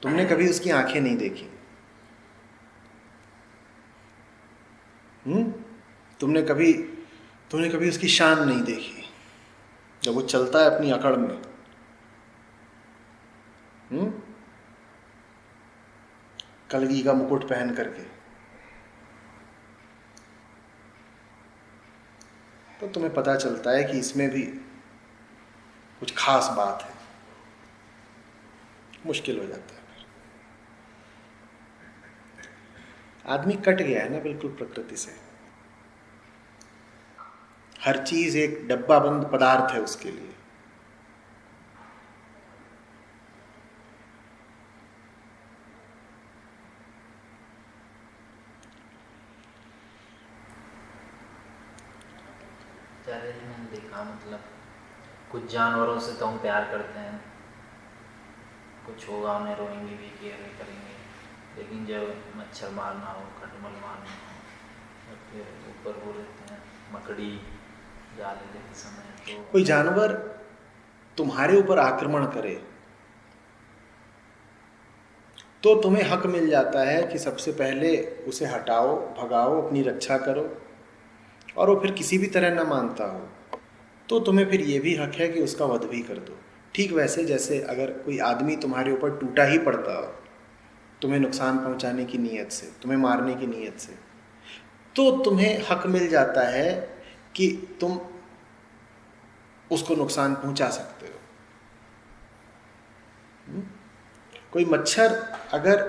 तुमने कभी उसकी आंखें नहीं देखी, तुमने कभी उसकी शान नहीं देखी जब वो चलता है अपनी अकड़ में। कलगी का मुकुट पहन करके, तो तुम्हें पता चलता है कि इसमें भी कुछ खास बात है। मुश्किल हो जाता है। आदमी कट गया है ना बिल्कुल प्रकृति से। हर चीज एक डब्बाबंद पदार्थ है उसके लिए। मैंने देखा, मतलब कुछ जानवरों से तो हम प्यार करते हैं, कुछ होगा उन्हें रोएंगे भी, केयर भी करेंगे, लेकिन जब मच्छर मारना हो, खटमल मारना हो, या फिर ऊपर वो रहते हैं मकड़ी जाले लेते समय, तो कोई जानवर तुम्हारे ऊपर आक्रमण करे तो तुम्हें हक मिल जाता है कि सबसे पहले उसे हटाओ, भगाओ, अपनी रक्षा करो। और वो फिर किसी भी तरह ना मानता हो तो तुम्हें फिर ये भी हक है कि उसका वध भी कर दो। ठीक वैसे जैसे अगर कोई आदमी तुम्हारे ऊपर टूटा ही पड़ता हो तुम्हें नुकसान पहुंचाने की नीयत से, तुम्हें मारने की नीयत से, तो तुम्हें हक मिल जाता है कि तुम उसको नुकसान पहुंचा सकते हो। कोई मच्छर अगर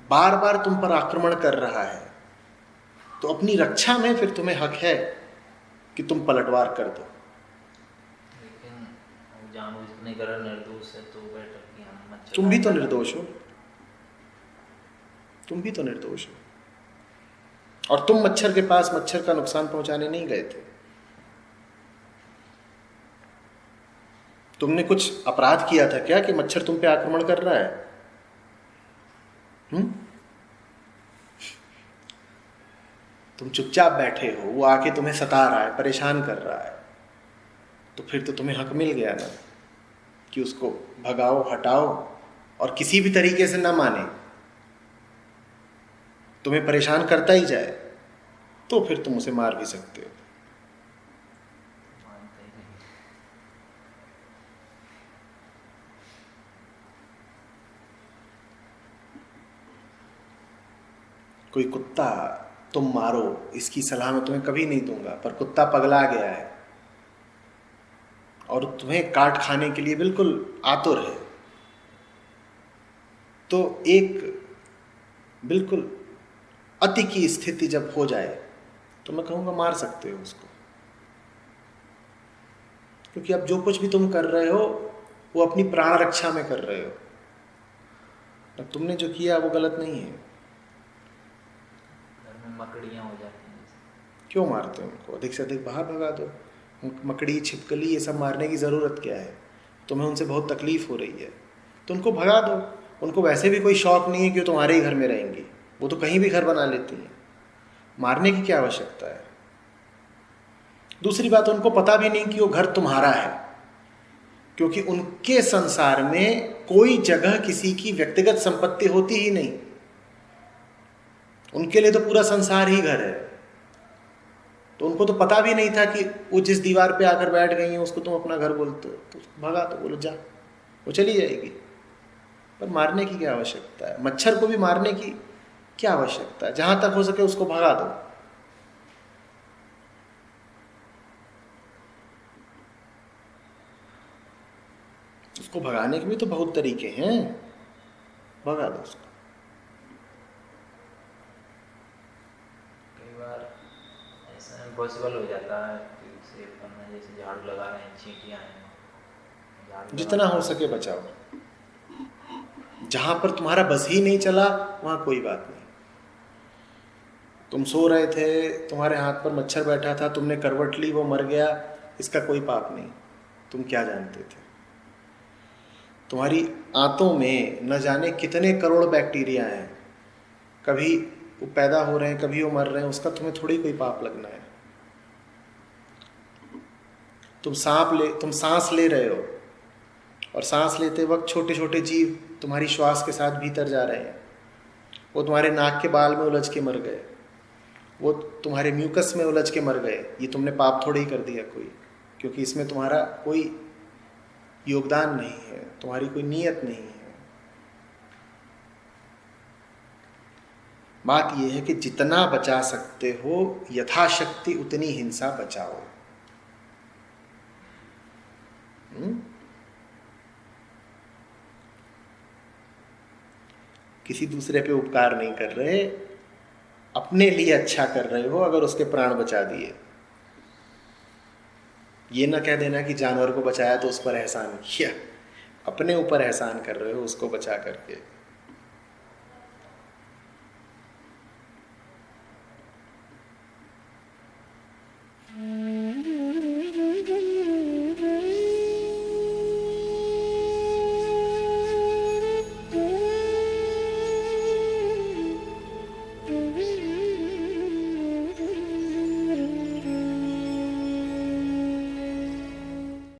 बार बार तुम पर आक्रमण कर रहा है तो अपनी रक्षा में फिर तुम्हें हक है कि तुम पलटवार कर दो। लेकिन जानबूझ नहीं कर रहा, निर्दोष है तो बेटर कि हम मच्छर। तुम भी तो निर्दोष हो, तुम भी तो निर्दोष हो, और तुम मच्छर के पास मच्छर का नुकसान पहुंचाने नहीं गए थे। तुमने कुछ अपराध किया था क्या कि मच्छर तुम पे आक्रमण कर रहा है? तुम चुपचाप बैठे हो, वो आके तुम्हें सता रहा है, परेशान कर रहा है, तो फिर तो तुम्हें हक मिल गया ना कि उसको भगाओ, हटाओ, और किसी भी तरीके से ना माने, तुम्हें परेशान करता ही जाए, तो फिर तुम उसे मार भी सकते हो। मानते ही नहीं। कोई कुत्ता तुम मारो, इसकी सलाह मैं तुम्हें कभी नहीं दूंगा, पर कुत्ता पगला गया है और तुम्हें काट खाने के लिए बिल्कुल आतुर है, तो एक बिल्कुल अति की स्थिति जब हो जाए तो मैं कहूँगा मार सकते हो उसको, क्योंकि अब जो कुछ भी तुम कर रहे हो वो अपनी प्राण रक्षा में कर रहे हो। अब तुमने जो किया वो गलत नहीं है। घर में मकड़ियाँ हो जाती हैं। क्यों मारते हो उनको? अधिक से अधिक बाहर भगा दो। मकड़ी, छिपकली, ये सब मारने की ज़रूरत क्या है? तुम्हें उनसे बहुत तकलीफ हो रही है तो उनको भगा दो। उनको वैसे भी कोई शौक नहीं है कि वो तुम्हारे ही घर में रहेंगी, वो तो कहीं भी घर बना लेती हैं। मारने की क्या आवश्यकता है? दूसरी बात, उनको पता भी नहीं कि वो घर तुम्हारा है, क्योंकि उनके संसार में कोई जगह किसी की व्यक्तिगत संपत्ति होती ही नहीं। उनके लिए तो पूरा संसार ही घर है। तो उनको तो पता भी नहीं था कि वो जिस दीवार पे आकर बैठ गई हैं उसको तुम अपना घर बोलते हो, तो भगा तो बोलो जा, वो चली जाएगी। पर मारने की क्या आवश्यकता है? मच्छर को भी मारने की क्या आवश्यकता है? जहां तक हो सके उसको भगा दो। उसको भगाने के भी तो बहुत तरीके हैं, भगा दो उसको। कई बार ऐसा इम्पॉसिबल हो जाता है कि उसे करना, जैसे झाड़ू लगा रहे हैं, चींटियाँ हैं, झाड़ू जितना लगा हो सके बचाओ। जहां पर तुम्हारा बस ही नहीं चला वहां कोई बात नहीं। तुम सो रहे थे, तुम्हारे हाथ पर मच्छर बैठा था, तुमने करवट ली, वो मर गया, इसका कोई पाप नहीं। तुम क्या जानते थे? तुम्हारी आंतों में न जाने कितने करोड़ बैक्टीरिया हैं, कभी वो पैदा हो रहे हैं, कभी वो मर रहे हैं, उसका तुम्हें थोड़ी कोई पाप लगना है। तुम सांस ले रहे हो, और सांस लेते वक्त छोटे छोटे जीव तुम्हारी श्वास के साथ भीतर जा रहे हैं, वो तुम्हारे नाक के बाल में उलझ के मर गए, वो तुम्हारे म्यूकस में उलझ के मर गए। ये तुमने पाप थोड़ी ही कर दिया कोई, क्योंकि इसमें तुम्हारा कोई योगदान नहीं है, तुम्हारी कोई नीयत नहीं है। बात यह है कि जितना बचा सकते हो यथाशक्ति उतनी हिंसा बचाओ। किसी दूसरे पे उपकार नहीं कर रहे, अपने लिए अच्छा कर रहे हो अगर उसके प्राण बचा दिए। ये ना कह देना कि जानवर को बचाया तो उस पर एहसान किया, अपने ऊपर एहसान कर रहे हो उसको बचा करके।